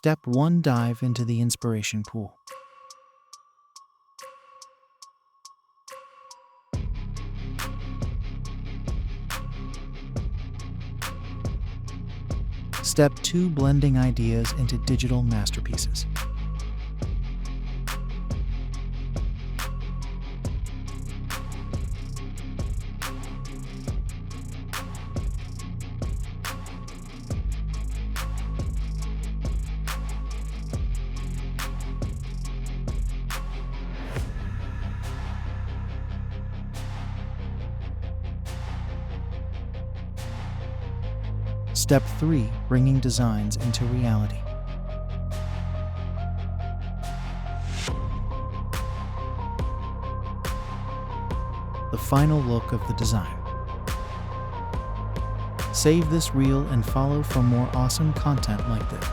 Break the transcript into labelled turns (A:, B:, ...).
A: Step 1. Dive into the inspiration pool. Step 2. Blending ideas into digital masterpieces. Step 3. Bringing designs into reality. The final look of the design. Save this reel and follow for more awesome content like this.